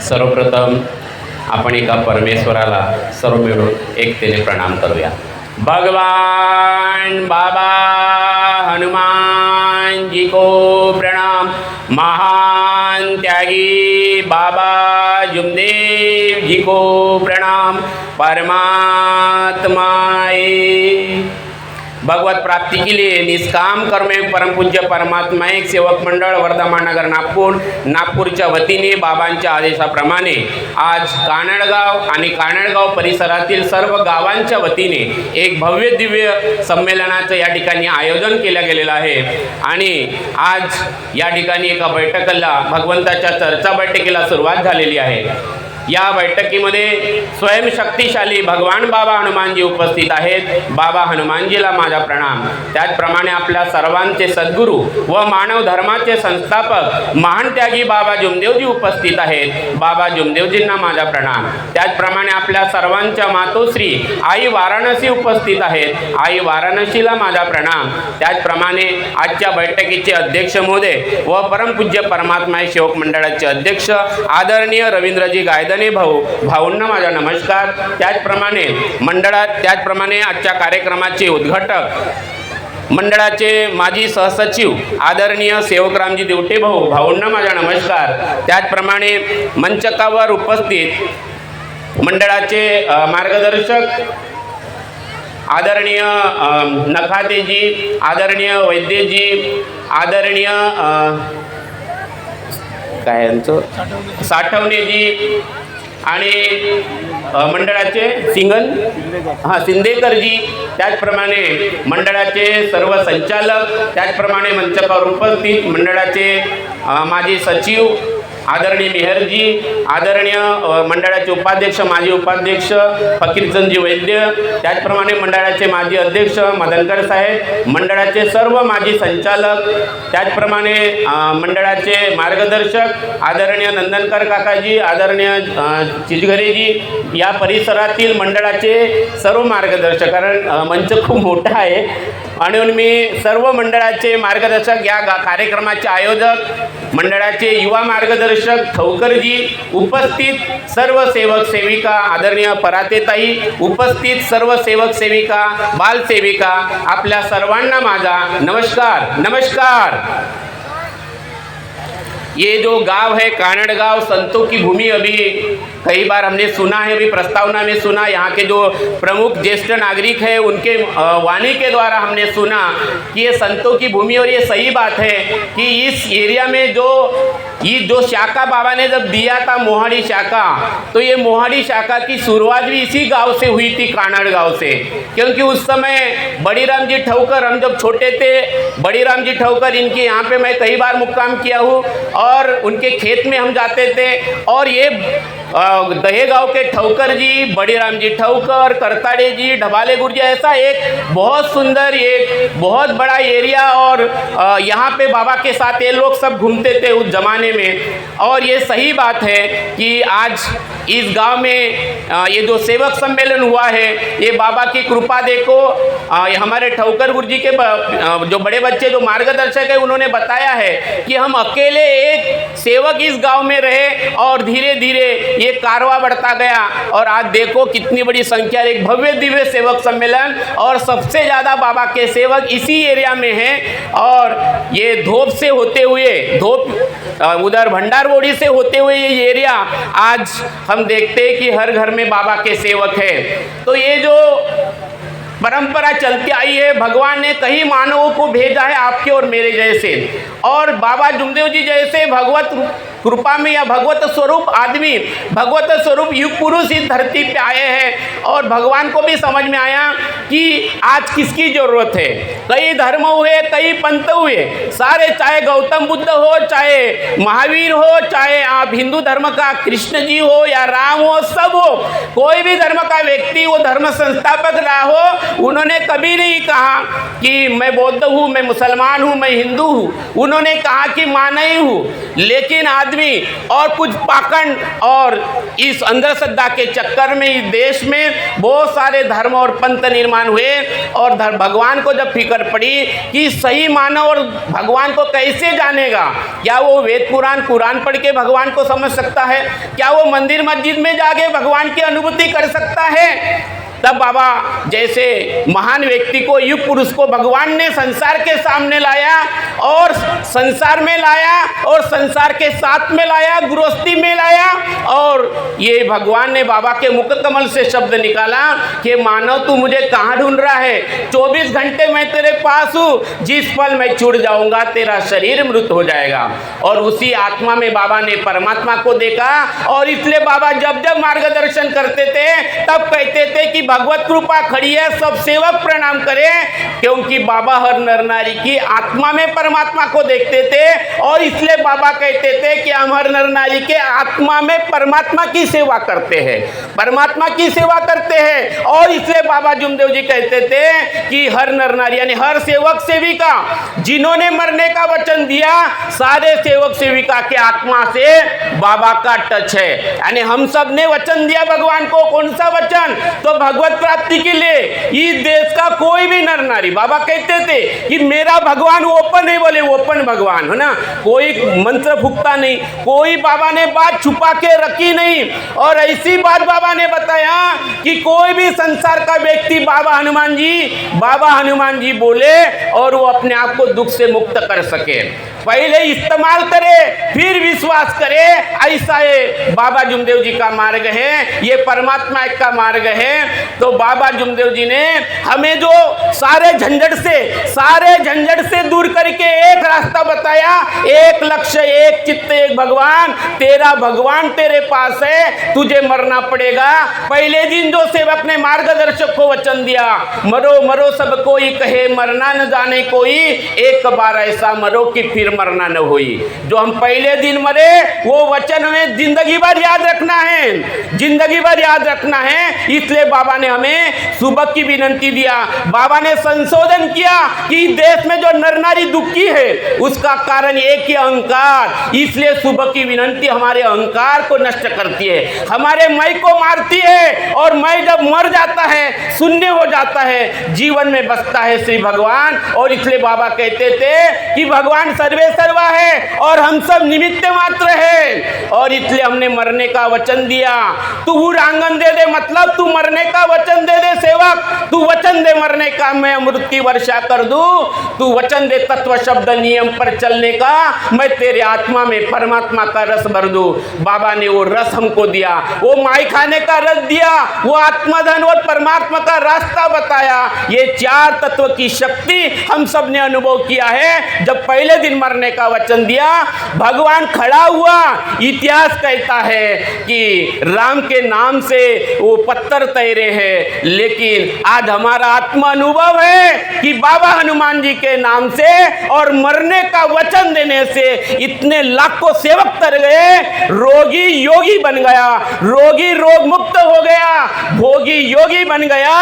सर्वप्रथम आपण एका परमेश्वराला सर्व मिळून एकतेने प्रणाम करूया। भगवान बाबा हनुमान जी को प्रणाम। महान त्यागी बाबा जुमदेव जी को प्रणाम। परमात्माए भगवत प्राप्ति के लिए निष्काम कर्मयोग परम पूज्य परमात्मा एक सेवक मंडळ वर्धमान नगर नागपूरच्या वतीने बाबांच्या आदेशाप्रमाणे आज कानडगाव आणि कानडगाव परिसरातील सर्व गावांच्या वतीने एक भव्य दिव्य संमेलनाचं या ठिकाणी आयोजन केलं गेलेलं आहे। आणि आज या ठिकाणी एका बैठकीला भगवंताच्या चर्चा बैठकीला सुरुवात झालेली आहे। या बैठकीमध्ये स्वयंशक्तिशाली भगवान बाबा हनुमानजी उपस्थित आहेत। बाबा हनुमानजीला माझा प्रणाम। त्याचप्रमाणे आपल्या सर्वांचे सद्गुरू व मानव धर्माचे संस्थापक महान त्यागी बाबा जुमदेवजी उपस्थित आहेत। बाबा जुमदेवजींना माझा प्रणाम। त्याचप्रमाणे आपल्या सर्वांच्या मातोश्री आई वाराणसी उपस्थित आहेत। आई वाराणसीला माझा प्रणाम। त्याचप्रमाणे आजच्या बैठकीचे अध्यक्ष महोदय व परमपूज्य परमात्मा सेवक मंडळाचे अध्यक्ष आदरणीय रवींद्रजी गायदने भाऊंना माझा नमस्कार। त्याचप्रमाणे आजच्या कार्यक्रमाचे उद्घाटक मंडळाचे माजी सहसचिव आदरणीय सेवकरामजी देवटे भाऊंना माझा नमस्कार। त्याचप्रमाणे मंचकावर उपस्थित मंडळाचे मार्गदर्शक आदरणीय नखातेजी, आदरणीय वैद्यजी, आदरणीय काय यांचं साठवणेजी आणि मंडळाचे सिंदेकरजी, त्याचप्रमाणे मंडळाचे सर्व संचालक, त्याचप्रमाणे मंचकावर उपस्थित मंडळाचे माजी सचिव आदरणीय मेहरजी, आदरणीय मंडळाचे उपाध्यक्ष माजी उपाध्यक्ष फकीरचंदजी वैद्य, त्याचप्रमाणे मंडळाचे माजी अध्यक्ष मदनकर साहेब, मंडळाचे सर्व माजी संचालक, त्याचप्रमाणे मंडळाचे मार्गदर्शक आदरणीय नंदनकर काकाजी, आदरणीय चिजघरेजी, या परिसरातील मंडळाचे सर्व मार्गदर्शक, कारण मंच खूप मोठा आहे म्हणून मी सर्व मंडळाचे मार्गदर्शक, या कार्यक्रमाचे आयोजक मंडळाचे युवा मार्गदर्शक ठवकरजी, उपस्थित सर्व सेवक सेविका, आदरणीय परातेताई, उपस्थित सर्व सेवक सेविका, बालसेविका, आपल्या सर्वांना माझा नमस्कार। नमस्कार। ये जो गांव है कानड़गांव, संतों की भूमि, अभी कई बार हमने सुना है, अभी प्रस्तावना में सुना, यहाँ के जो प्रमुख ज्येष्ठ नागरिक है उनके वाणी के द्वारा हमने सुना कि ये संतों की भूमि, और ये सही बात है कि इस एरिया में जो शाखा बाबा ने जब दिया था मोहाड़ी शाखा, तो ये मोहाड़ी शाखा की शुरुआत भी इसी गांव से हुई थी, कानड़गांव से, क्योंकि उस समय बड़ीराम जी ठवकर, हम जब छोटे थे बड़ीराम जी ठवकर, इनके यहाँ पे मैं कई बार मुक्काम किया हूँ और उनके खेत में हम जाते थे, और ये दहेगांव के ठवकर जी, बड़ीराम जी ठवकर, करताड़े जी, ढबाले गुर्जी, ऐसा एक बहुत सुंदर, एक बहुत बड़ा एरिया, और यहाँ पे बाबा के साथ ये लोग सब घूमते थे उस जमाने में। और ये सही बात है कि आज इस गांव में ये जो सेवक सम्मेलन हुआ है, ये बाबा की कृपा देखो। हमारे ठवकर गुरुजी के जो बड़े बच्चे जो मार्गदर्शक है उन्होंने बताया है कि हम अकेले एक सेवक इस गांव में रहे और धीरे धीरे ये कारवा बढ़ता गया, और आज देखो कितनी बड़ी संख्या, एक भव्य दिव्य सेवक सम्मेलन, और सबसे ज़्यादा बाबा के सेवक इसी एरिया में हैं। और ये धोप से होते हुए, उधर भंडारबोड़ी से होते हुए ये एरिया आज हम देखते हैं कि हर घर में बाबा के सेवक है। तो ये जो परंपरा चलती आई है, भगवान ने कई मानवों को भेजा है आपके और मेरे जैसे, और बाबा जुमदेव जी जैसे भगवत कृपा में या भगवत स्वरूप आदमी, भगवत स्वरूप युग पुरुष इस धरती पे आए हैं, और भगवान को भी समझ में आया कि आज किसकी जरूरत है। कई धर्म हुए, कई पंथ हुए, सारे, चाहे गौतम बुद्ध हो, चाहे महावीर हो, चाहे आप हिंदू धर्म का कृष्ण जी हो या राम हो, सब हो, कोई भी धर्म का व्यक्ति वो धर्म संस्थापक रहा हो, उन्होंने कभी नहीं कहा कि मैं बौद्ध हूँ, मैं मुसलमान हूँ, मैं हिंदू हूँ। उन्होंने कहा कि मां नहीं हूँ, लेकिन आज आदमी और कुछ पाखंड और इस अंधश्रद्धा के चक्कर में इस देश में बहुत सारे धर्म और पंथ निर्माण हुए। और भगवान को जब फिक्र पड़ी कि सही मानव और भगवान को कैसे जानेगा, क्या वो वेद पुराण कुरान पढ़ के भगवान को समझ सकता है, क्या वो मंदिर मस्जिद में जाके भगवान की अनुभूति कर सकता है। तब बाबा जैसे महान व्यक्ति को, युग पुरुष को भगवान ने संसार के सामने लाया और संसार में लाया और संसार के साथ में लाया, गृहस्थी में लाया। और ये भगवान ने बाबा के मुख कमल से शब्द निकाला कि मानव तू मुझे कहाँ ढूंढ रहा है, 24 घंटे मैं तेरे पास हूँ, जिस पल मैं छूट जाऊंगा तेरा शरीर मृत हो जाएगा। और उसी आत्मा में बाबा ने परमात्मा को देखा। और इसलिए बाबा जब जब मार्गदर्शन करते थे तब कहते थे कि भगवत कृपा खड़ी है, सब सेवक प्रणाम करें, क्योंकि बाबा हर नर नारी की आत्मा में परमात्मा को देखते थे। और इसलिए बाबा कहते थे कि हम हर नर नारी के आत्मा में परमात्मा की सेवा करते हैं, परमात्मा की सेवा करते हैं। और इसलिए बाबा जुमदेव जी कहते थे कि हर नर नारी यानी हर सेवक सेविका जिन्होंने मरने का वचन दिया, सारे सेवक सेविका के आत्मा से बाबा का टच है। यानी हम सब ने वचन दिया भगवान को, कौन सा वचन, तो भगवत प्राप्ति के लिए इस देश का कोई भी नर नारी, बाबा कहते थे कि मेरा भगवान ओपन है, बोले ओपन भगवान है ना, कोई मंत्र फूकता नहीं, कोई बाबा ने बात छुपा के रखी नहीं। और ऐसी बात बाबा ने बताया कि कोई भी संसार का व्यक्ति बाबा हनुमान जी बोले और वो अपने आप को दुख से मुक्त कर सके। पहले इस्तेमाल करे फिर विश्वास करे, ऐसा ये बाबा जुमदेव जी का मार्ग है, ये परमात्मा का मार्ग है। तो बाबा जुमदेव जी ने हमें जो सारे झंझट से दूर करके एक रास्ता बताया, एक लक्ष्य, एक चित्त, एक भगवान, तेरा भगवान तेरे पास है, तुझे मरना पड़ेगा। पहले दिन जो सेवक ने मार्गदर्शक को वचन दिया, मरो मरो सब कोई कहे, मरना न जाने कोई, एक बार ऐसा मरो कि फिर मरना न होई। जो हम पहले दिन मरे वो वचन हमें जिंदगी भर याद रखना है, जिंदगी भर याद रखना है। इसलिए बाबा ने हमें सुबह की विनंती दिया, बाबा ने संशोधन किया कि देश में जो नर नारी दुखी है उसका कारण एक ही अहंकार। इसलिए सुबह की विनंती हमारे अहंकार को नष्ट करती है, हमारे मैं को मारती है। और मैं जब मर जाता है, शून्य हो जाता है, जीवन में बसता है श्री भगवान। और इसलिए बाबा कहते थे कि भगवान सर्वे सर्वा है और हम सब निमित्त मात्र है। और इसलिए हमने मरने का वचन दिया। तू रांगन दे दे, मतलब तू मरने का वचन दे दे सेवक, तू वचन दे मरने का, मैं अमृत की वर्षा कर दूं। तू वचन दे तत्व शब्द नियम पर चलने का, मैं तेरे आत्मा में परमात्मा का रस भर दूं। बाबा ने वो रस हमको दिया, वो माई खाने का रस दिया, वो आत्मधन और परमात्मा का रास्ता बताया। ये चार तत्व की शक्ति हम सब ने अनुभव किया है। जब पहले दिन मरने का वचन दिया, भगवान खड़ा हुआ। इतिहास कहता है कि राम के नाम से वो पत्थर तैरे हैं, लेकिन आज हमारा आत्मा अनुभव है कि बाबा हनुमान जी के नाम से और मरने का वचन देने से इतने लाखों सेवक तर गए, रोगी योगी बन गया, रोगी रोग मुक्त हो गया, भोगी योगी बन गया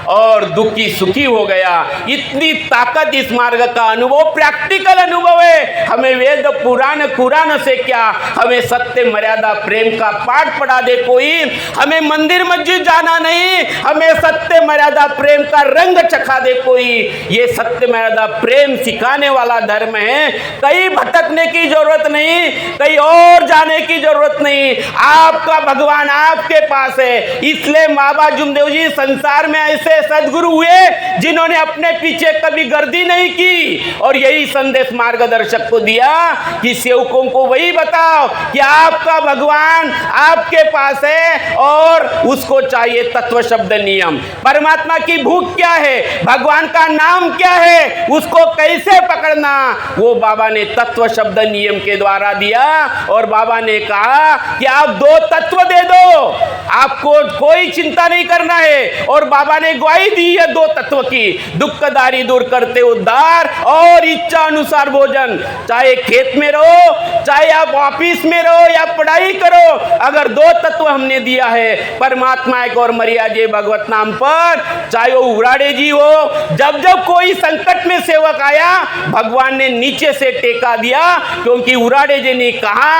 और दुखी सुखी हो गया। इतनी ताकत इस मार्ग का अनुभव प्रैक्टिकल अनुभव है। हमें वेद पुराण कुरान से क्या, हमें सत्य मर्यादा प्रेम का पाठ पढ़ा दे कोई, हमें मंदिर मस्जिद जाना नहीं, हमें सत्य मर्यादा प्रेम का रंग चखा दे कोई। ये सत्य मर्यादा प्रेम सिखाने वाला धर्म है। कहीं भटकने की जरूरत नहीं, कहीं और जाने की जरूरत नहीं, आपका भगवान आपके पास है। इसलिए बाबा जुमदेव जी संसार में ऐसे सदगुरु हुए जिन्होंने अपने पीछे कभी गर्दी नहीं की। और यही संदेश मार्गदर्शक को दिया कि सेवकों को वही बताओ कि आपका भगवान आपके पास है और उसको चाहिए तत्व शब्द नियम। परमात्मा की भूख क्या है, भगवान का नाम क्या है, उसको कैसे पकड़ना, वो बाबा ने तत्व शब्द नियम के द्वारा दिया। और बाबा ने कहा कि आप 2 तत्व दे दो, आपको कोई चिंता नहीं करना है। और बाबा ने दिखवाई दी है दो तत्व की, दुखदारी दूर करते उद्धार और इच्छा अनुसार भोजन। चाहे खेत में रहो, चाहे आप ऑफिस में रहो या पढ़ाई करो, अगर दो तत्व हमने दिया है, परमात्मा एक और मरिया जी भगवत नाम पर, चाहे वो उराड़े जी हो, जब जब कोई संकट में सेवक आया भगवान ने नीचे से टेका दिया, क्योंकि उराड़े जी ने कहा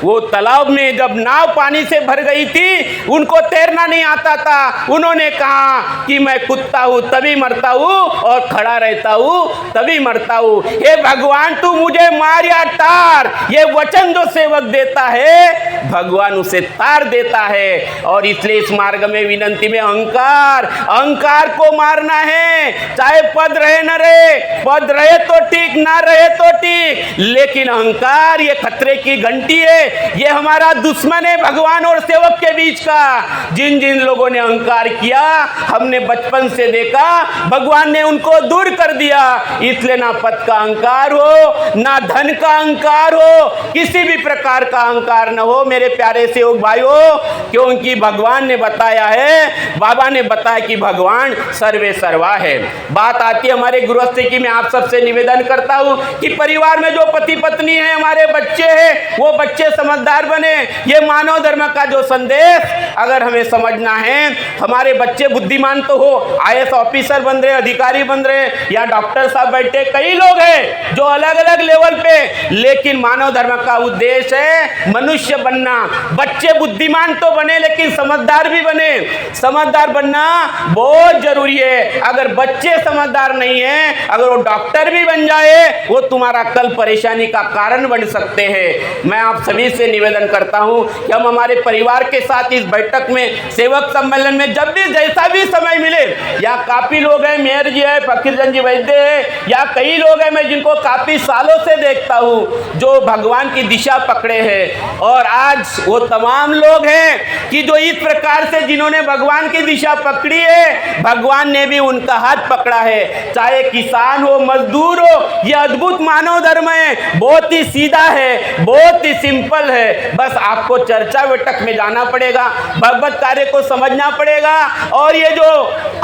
वो तालाब में जब नाव पानी से भर गई थी, उनको तैरना नहीं आता था, उन्होंने कहा कि मैं कुत्ता हूं तभी मरता हूं और खड़ा रहता हूं तभी मरता हूं, हे भगवान तू मुझे मार या तार। ये वचन जो सेवक देता है भगवान उसे तार देता है। और इसलिए इस मार्ग में विनंती में अहंकार को मारना है, चाहे पद रहे न रहे, पद रहे तो ठीक ना रहे तो ठीक, लेकिन अहंकार ये खतरे की घंटी है, ये हमारा दुश्मन है भगवान और सेवक के बीच का। जिन जिन लोगों ने अहंकार किया हमने बचपन से देखा, भगवान ने उनको दूर कर दिया। इसलिए ना पद का अहंकार हो, ना धन का अहंकार हो, किसी भी प्रकार का अहंकार न हो मेरे प्यारे सेवक भाइयों, क्योंकि भगवान ने बताया है, बाबा ने बताया कि भगवान सर्वे सर्वा है। बात आती है हमारे गृहस्थी की, मैं आप सबसे निवेदन करता हूं कि परिवार में जो पति पत्नी है, हमारे बच्चे हैं, वो बच्चे समझदार बने। ये मानव धर्म का जो संदेश अगर हमें समझना है, हमारे बच्चे बुद्धिमान तो हो, आईएएस ऑफिसर बन रहे, अधिकारी बन रहे, या डॉक्टर साहब बैठे, कई लोग हैं जो अलग अलग लेवल पे, लेकिन मानव धर्म का उद्देश्य है मनुष्य बनना। बच्चे बुद्धिमान तो बने लेकिन समझदार भी बने। समझदार बनना बहुत जरूरी है। अगर बच्चे समझदार नहीं है, अगर वो डॉक्टर भी बन जाए, वो तुम्हारा कल परेशानी का कारण बन सकते हैं। मैं आप सभी से निवेदन करता हूं कि हम हमारे परिवार के साथ इस बैठक में, सेवक सम्मेलन में, जब भी जैसा भी समय मिले, या काफी लोग हैं, मेयर जी है, फकीरचंद जी वैद्य है, या कई लोग हैं मैं जिनको काफी सालों से देखता हूं जो भगवान की दिशा पकड़े हैं, और आज वो तमाम लोग हैं कि जो इस प्रकार से जिन्होंने भगवान की दिशा पकड़ी है, भगवान ने भी उनका हाथ पकड़ा है। चाहे किसान हो, मजदूर हो, ये अद्भुत मानव धर्म है, बहुत ही सीधा है, बहुत ही सिंपल है। बस आपको चर्चा बैठक में जाना पड़ेगा, भगवत कार्य को समझना पड़ेगा, और ये जो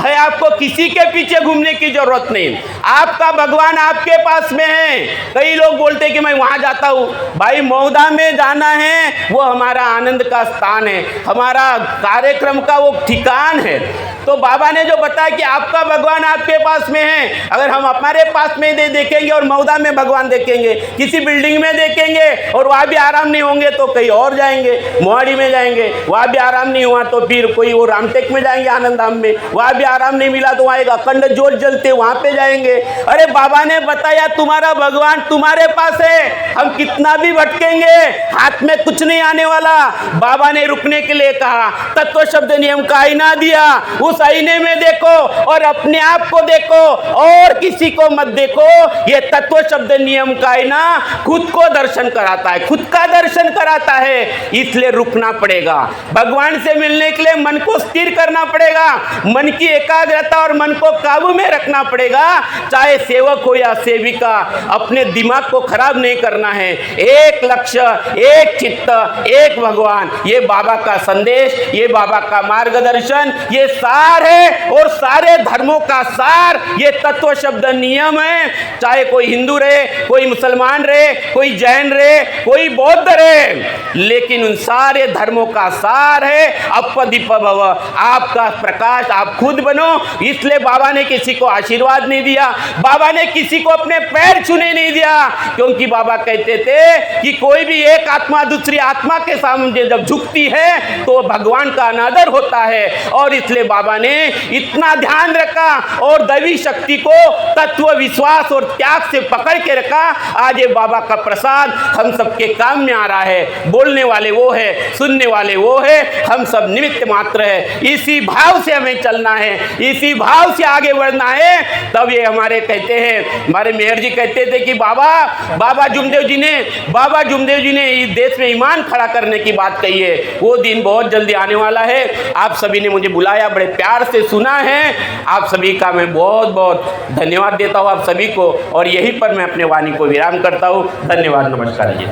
है आपको किसी के पीछे घूमने की जरूरत नहीं, आपका भगवान आपके पास में है। कई लोग बोलते हैं कि मैं वहां जाता हूं, भाई मौदा में जाना है, वो हमारा आनंद का स्थान है, हमारा कार्यक्रम का वो ठिकान है। तो बाबा ने जो बताया कि आपका भगवान आपके पास में है, अगर हम हमारे पास में देखेंगे और मौदा में भगवान देखेंगे, किसी बिल्डिंग में देखेंगे और वहां भी आराम नहीं होंगे तो कहीं और जाएंगे, मोहाड़ी में जाएंगे, वहां भी आराम नहीं हुआ तो फिर कोई वो रामटेक में जाएंगे, आनंद धाम में, वहां भी आराम नहीं मिला तो वहां एक अखंड ज्योत जलते वहां पे जाएंगे। अरे बाबा ने बताया तुम्हारा भगवान तुम्हारे पास है, हम कितना भी भटकेंगे हाथ में कुछ नहीं आने वाला। बाबा ने रुकने के लिए कहा, तत्व शब्द नियम का आईना दिया, उस आईने में देखो और अपने आप को देखो और किसी को मत देखो। ये तत्व शब्द नियम का आईना खुद को दर्शन कराता है, खुद का दर्शन कराता है, इसलिए रुकना पड़ेगा। भगवान से मिलने के लिए मन को स्थिर करना पड़ेगा, मन की एकाग्रता और मन को काबू में रखना पड़ेगा। चाहे सेवक हो या सेविका, अपने दिमाग को खराब नहीं करना है। एक लक्ष्य, एक चित्त, एक भगवान, ये बाबा का संदेश, ये बाबा का मार्गदर्शन, ये सार है और सारे धर्मों का सार ये तत्व शब्द नियम है। चाहे कोई हिंदू रहे, कोई मुसलमान रहे, कोई जैन रहे, कोई बौद्ध रहे, लेकिन उन सारे धर्मों का सार है अपदीप भव, आपका प्रकाश आप खुद बनो। इसलिए बाबा ने किसी को आशीर्वाद नहीं दिया, बाबा ने किसी को अपने पैर छूने नहीं दिया, क्योंकि बाबा कहते थे कि कोई भी एक आत्मा दूसरी आत्मा के सामने जब झुकती है तो भगवान का अनादर होता है। और इसलिए बाबा ने इतना ध्यान रखा और दैवी शक्ति को तत्व विश्वास और त्याग से पकड़ के रखा। आज ये बाबा का प्रसाद हम सबके काम में आ रहा है। बोलने वाले वो है, सुनने वाले वो है, हम सब निमित्त मात्र है। इसी भाव से हमें चलना है, इसी भाव से आगे बढ़ना है। तब ये हमारे कहते हैं, हमारे मेयर जी कहते थे कि बाबा जुमदेव जी ने इस देश में ईमान खड़ा करने की बात कही है। वो दिन बहुत जल्दी आने वाला है। आप सभी ने मुझे बुलाया, बड़े प्यार से सुना है। आप सभी का मैं बहुत बहुत धन्यवाद देता हूँ आप सभी को, और यहीं पर मैं अपने वाणी को विराम करता हूँ। धन्यवाद, नमस्कार जी।